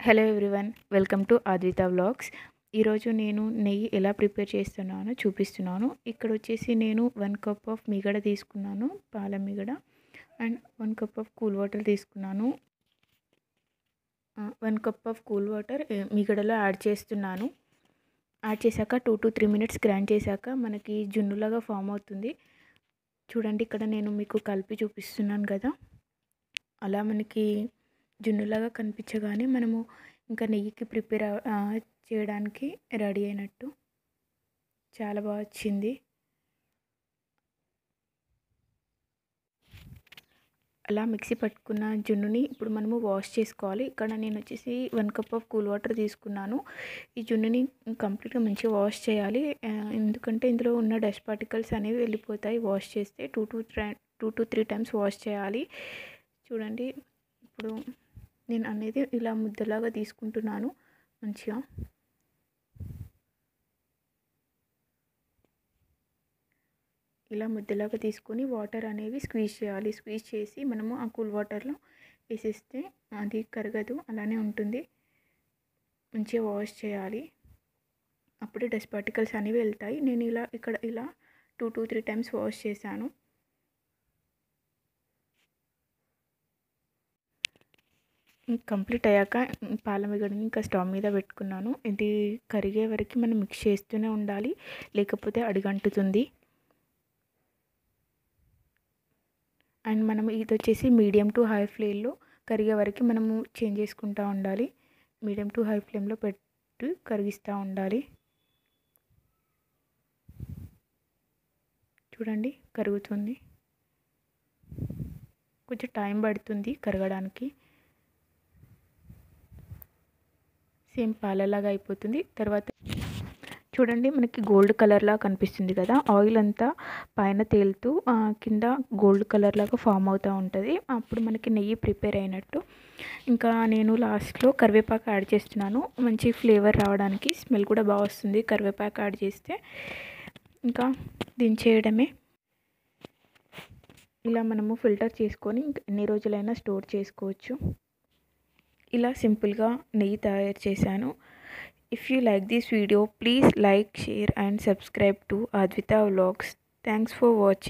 Hello everyone, welcome to Advitha vlogs. ఈరోజు నేను నెయ్యి ఎలా ప్రిపేర్ చేస్తున్నానో చూపిస్తున్నాను. ఇక్కడ వచ్చేసి నేను 1 కప్ ఆఫ్ మీగడ తీసుకున్నాను, పాల మీగడ. And 1 cup of cool water తీసుకున్నాను. 1 కప్ ఆఫ్ కూల్ వాటర్ మీగడలో యాడ్ చేస్తున్నాను. యాడ్ చేశాక 2 to 3 మినిట్స్ గ్రైండ్ చేశాక మనకి జున్నులాగా ఫామ్ అవుతుంది. చూడండి, ఇక్కడ నేను మీకు కలిపి చూపిస్తున్నాను కదా, అలా మనకి జున్నులాగా కనిపించగానే మనము ఇంకా నెయ్యికి ప్రిపేర్ చేయడానికి రెడీ అయినట్టు. చాలా బాగా వచ్చింది. అలా మిక్సీ పట్టుకున్న జున్నుని ఇప్పుడు మనము వాష్ చేసుకోవాలి. ఇక్కడ నేను వచ్చేసి 1 కప్ ఆఫ్ కూల్ వాటర్ తీసుకున్నాను. ఈ జున్నుని కంప్లీట్గా మంచిగా వాష్ చేయాలి, ఎందుకంటే ఇందులో ఉన్న డస్ట్ పార్టికల్స్ అనేవి వెళ్ళిపోతాయి. వాష్ చేస్తే 2 to 3 టైమ్స్ వాష్ చేయాలి. చూడండి, ఇప్పుడు నేను అనేది ఇలా ముద్దలాగా తీసుకుంటున్నాను. మంచిగా ఇలా ముద్దలాగా తీసుకొని వాటర్ అనేవి స్క్వీజ్ చేయాలి. స్క్వీజ్ చేసి మనము ఆ కూల్ వాటర్లో వేసేస్తే అది కరగదు, అలానే ఉంటుంది. మంచిగా వాష్ చేయాలి, అప్పుడే డస్ట్ పార్టికల్స్ అనేవి వెళ్తాయి. నేను ఇక్కడ 2 to 3 టైమ్స్ వాష్ చేశాను. కంప్లీట్ అయ్యాక పాల మీగడని ఇంకా స్టవ్ మీద పెట్టుకున్నాను. ఇది కరిగే వరకు మనం మిక్స్ చేస్తూనే ఉండాలి, లేకపోతే అడుగంటుతుంది. అండ్ మనం ఇది వచ్చేసి మీడియం టు హై ఫ్లేమ్లో కరిగే వరకు మనము చేంజ్ చేసుకుంటూ ఉండాలి. మీడియం టు హై ఫ్లేమ్లో పెట్టి కరిగిస్తూ ఉండాలి. చూడండి, కరుగుతుంది. కొంచెం టైం పడుతుంది కరగడానికి. సేమ్ పాలలాగా అయిపోతుంది. తర్వాత చూడండి, మనకి గోల్డ్ కలర్లా కనిపిస్తుంది కదా, ఆయిల్ అంతా పైన తేలుతూ కింద గోల్డ్ కలర్ లాగా ఫామ్ అవుతూ ఉంటుంది. అప్పుడు మనకి నెయ్యి ప్రిపేర్ అయినట్టు. ఇంకా నేను లాస్ట్లో కరివేపాకు యాడ్ చేస్తున్నాను, మంచి ఫ్లేవర్ రావడానికి. స్మెల్ కూడా బాగా వస్తుంది కరివేపాకు యాడ్ చేస్తే. ఇంకా దించేయడమే. ఇలా మనము ఫిల్టర్ చేసుకొని ఎన్ని రోజులైనా స్టోర్ చేసుకోవచ్చు. ఇలా సింపుల్గా నెయ్యి తయారు చేశాను. If you like this video, please like, share and subscribe to Advita Vlogs. Thanks for watching.